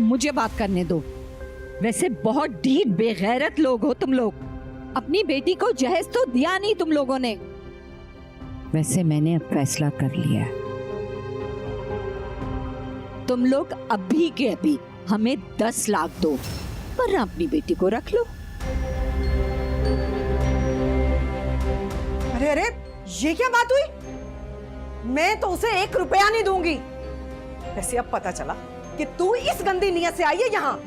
मुझे बात करने दो। वैसे बहुत ढीठ बेगैरत लोग हो तुम लोग। अपनी बेटी को जहेज तो दिया नहीं तुम लोगों ने। वैसे मैंने अब फैसला कर लिया है, तुम लोग अभी के अभी हमें 10 लाख दो, वरना अपनी बेटी को रख लो। अरे अरे, ये क्या बात हुई? मैं तो उसे 1 रुपया नहीं दूंगी। वैसे अब पता चला कि तू इस गंदी नीयत से आई है यहाँ।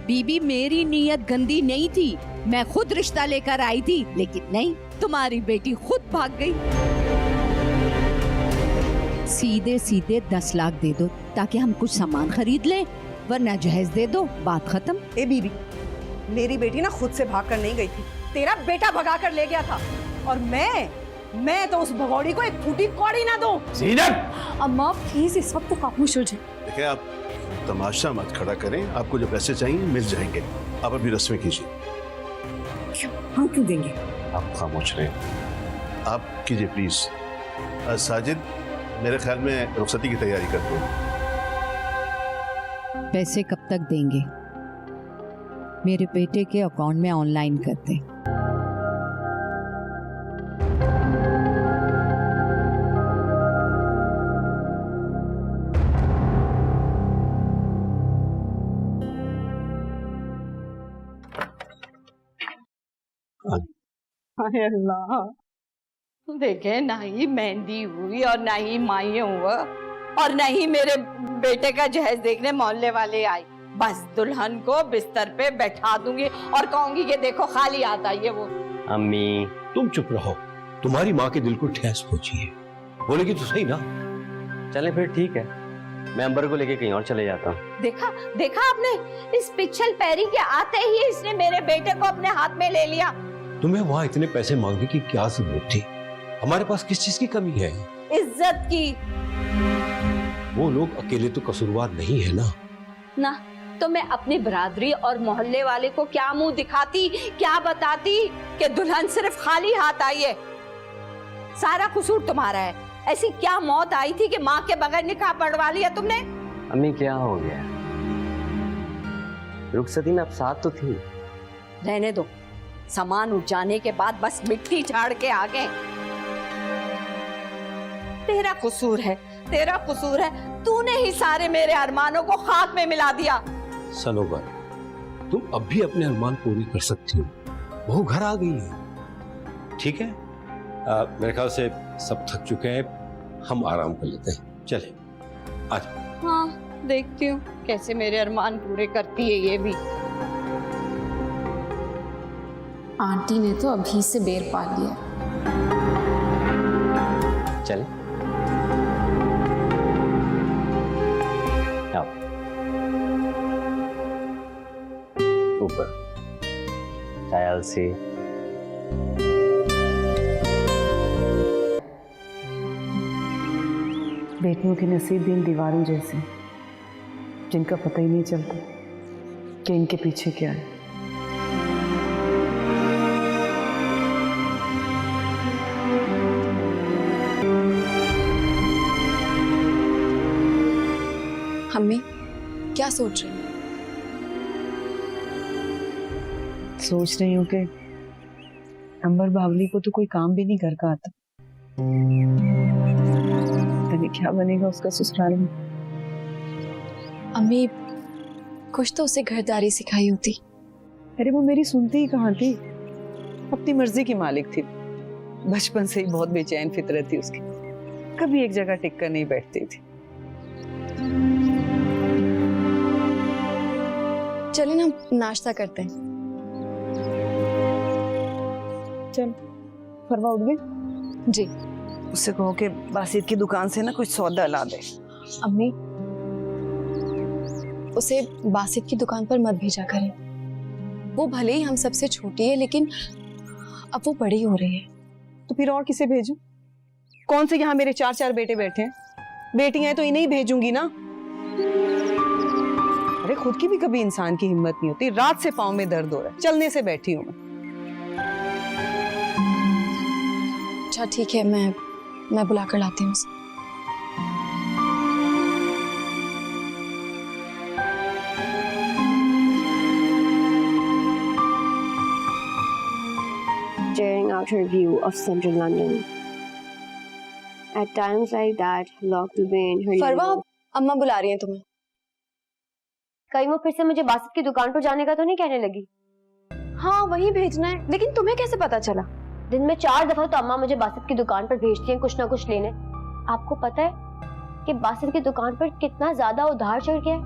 बीबी, मेरी नीयत गंदी नहीं थी, मैं खुद रिश्ता लेकर आई थी, लेकिन नहीं, तुम्हारी बेटी खुद भाग गई। सीधे सीधे 10 लाख दे दो ताकि हम कुछ सामान खरीद लें, वरना जहेज दे दो, बात खत्म। ए बीबी, मेरी बेटी ना खुद से भाग कर नहीं गई थी, तेरा बेटा भगा कर ले गया था। और मैं तो उस भगौड़ी को एक फूटी कौड़ी ना दूं। ज़ीनत! अम्मा प्लीज इस वक्त तो खामोश हो जाए। देखिए, आप तमाशा मत खड़ा करें, आपको जो पैसे चाहिए मिल जाएंगे। आप अभी रस्में कीजिए। हम क्यों देंगे? आप खामोश रहें, आप कीजिए प्लीज। साजिद, मेरे ख्याल में रुखसती की तैयारी करते हैं। पैसे कब तक देंगे? मेरे बेटे के अकाउंट में ऑनलाइन कर दें। अरे अल्लाह, देखे, ना ही मेहंदी हुई और ना ही माइये हुआ और ना ही मेरे बेटे का जहेज देखने मोहल्ले वाले आए। बस दुल्हन को बिस्तर पे बैठा दूंगी और कहूंगी कि देखो खाली हाथ आई है वो। अम्मी तुम चुप रहो, तुम्हारी माँ के दिल को ठेस पहुंची है। बोलेगी तो सही ना। चले फिर ठीक है, मैं अंबर को लेके कहीं और चले जाता हूँ। देखा देखा आपने, इस पिछल पैरी के आते ही इसने मेरे बेटे को अपने हाथ में ले लिया। तुम्हें वहाँ इतने पैसे मांगने की क्या जरूरत थी? हमारे पास किस चीज की कमी है? इज्जत की। वो लोग अकेले तो कसूरवार नहीं है ना। ना तो मैं अपनी बरादरी और मोहल्ले वाले को क्या मुंह दिखाती, क्या बताती कि दुल्हन सिर्फ खाली हाथ आई है। सारा कसूर तुम्हारा है। ऐसी क्या मौत आई थी कि माँ के बगैर निकाह पढ़वा लिया तुमने? अम्मी क्या हो गया? रुखसती में अब साथ तो थी। रहने दो, सामान उठ जाने के बाद बस मिट्टी झाड़ के आ गए। तेरा कसूर है, तेरा कसूर है, तूने ही सारे मेरे अरमानों को खाक में मिला दिया। सनोबर, तुम अब भी अपने अरमान पूरी कर सकती हो। वो घर आ गई है। ठीक है, मेरे ख्याल से सब थक चुके हैं, हम आराम कर लेते हैं। चले आज। हाँ, देखती हूँ कैसे मेरे अरमान पूरे करती है ये भी। आंटी ने तो अभी से बेर पा लिया। चले आओ ऊपर। चायल सी बेटियों के नसीब भी इन दीवारों जैसे, जिनका पता ही नहीं चलता कि इनके पीछे क्या है। अम्मी क्या सोच रही हैं? सोच रही हूँ कि अंबर बावली को तो कोई काम भी नहीं घर का आता। पता नहीं क्या बनेगा उसका ससुराल में। अम्मी कुछ तो उसे घरदारी सिखाई होती। अरे वो मेरी सुनती ही कहाँ थी, अपनी मर्जी की मालिक थी। बचपन से ही बहुत बेचैन फितरत थी उसकी, कभी एक जगह टिक कर नहीं बैठती थी। चले ना नाश्ता करते हैं। चल, फरवा उठ गई जी। उससे कहो कि बासित की दुकान से ना कुछ सौदा ला दे। अम्मी उसे बासित की दुकान पर मत भेजा करें। वो भले ही हम सबसे छोटी है, लेकिन अब वो बड़ी हो रही है। तो फिर और किसे भेजूं? कौन से यहाँ मेरे 4-4 बेटे बैठे हैं? बेटियां हैं तो इन्हें ही भेजूंगी ना। अरे खुद की भी कभी इंसान की हिम्मत नहीं होती। रात से पाँव में दर्द हो रहा है, चलने से बैठी हूँ मैं। अच्छा ठीक है, मैं बुला कर लाती हूँ उसे। her view of central London. At times like that, locked away in her Farwa, living room. अम्मा बुला रही हैं तुम्हें। कहीं वो फिर से मुझे बासित की दुकान पर जाने का तो नहीं कहने लगी? हाँ वही भेजना है, लेकिन तुम्हें कैसे पता चला? दिन में 4 दफा तो अम्मा मुझे बासित की दुकान पर भेजती हैं कुछ ना कुछ लेने। आपको पता है कि बासित की दुकान पर कितना ज्यादा उधार चढ़ गया है?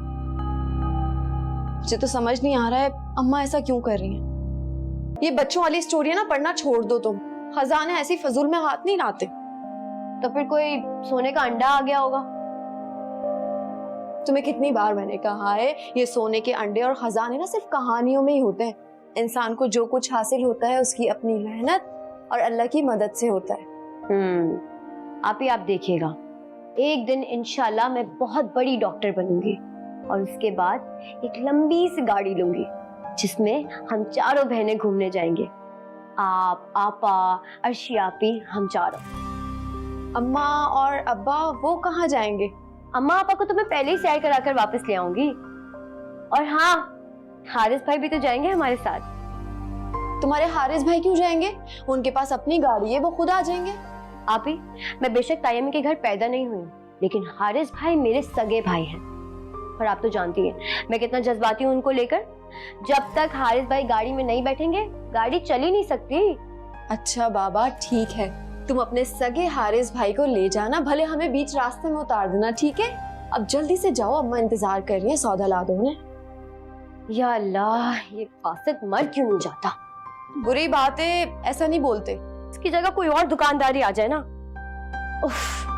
मुझे तो समझ नहीं आ रहा है अम्मा ऐसा क्यों कर रही हैं। ये बच्चों वाली स्टोरी ना पढ़ना छोड़ दो तुम। खजाने ऐसी फजूल में हाथ नहीं लाते। तो फिर कोई सोने का अंडा आ गया होगा। तुम्हें कितनी बार मैंने कहा है ये सोने के अंडे और खजाने ना सिर्फ कहानियों में ही होते हैं। इंसान को जो कुछ हासिल होता है उसकी अपनी मेहनत और अल्लाह की मदद से होता है। आप देखिएगा, एक दिन इंशाल्लाह मैं बहुत बड़ी डॉक्टर बनूंगी और उसके बाद एक लंबी सी गाड़ी लूंगी जिसमें हम चारों बहनें घूमने जाएंगे। आप, आपा, अर्शी आपी, हम चारों। अम्मा और अब्बा वो कहाँ जाएंगे? अम्मा आपा को तो मैं पहले ही सैर कराकर वापस ले आऊंगी। और हाँ, हारिस भाई भी तो जाएंगे हमारे साथ। तुम्हारे हारिस भाई क्यों जाएंगे? उनके पास अपनी गाड़ी है, वो खुद आ जाएंगे। आप ही, मैं बेशक तायमी के घर पैदा नहीं हुई, लेकिन हारिस भाई मेरे सगे भाई हैं। और आप तो जानती हैं मैं कितना जज्बाती हूँ उनको लेकर। जब तक हारिस भाई गाड़ी में नहीं बैठेंगे गाड़ी चल ही नहीं सकती। अच्छा बाबा ठीक है, तुम अपने सगे हारिस भाई को ले जाना, भले हमें बीच रास्ते में उतार देना, ठीक है? अब जल्दी से जाओ, अम्मा इंतजार कर रही है, सौदा ला दो उन्हें। या अल्लाह, ये फासिद मर क्यों नहीं जाता? बुरी बात है, ऐसा नहीं बोलते। इसकी जगह कोई और दुकानदारी आ जाए ना। उफ।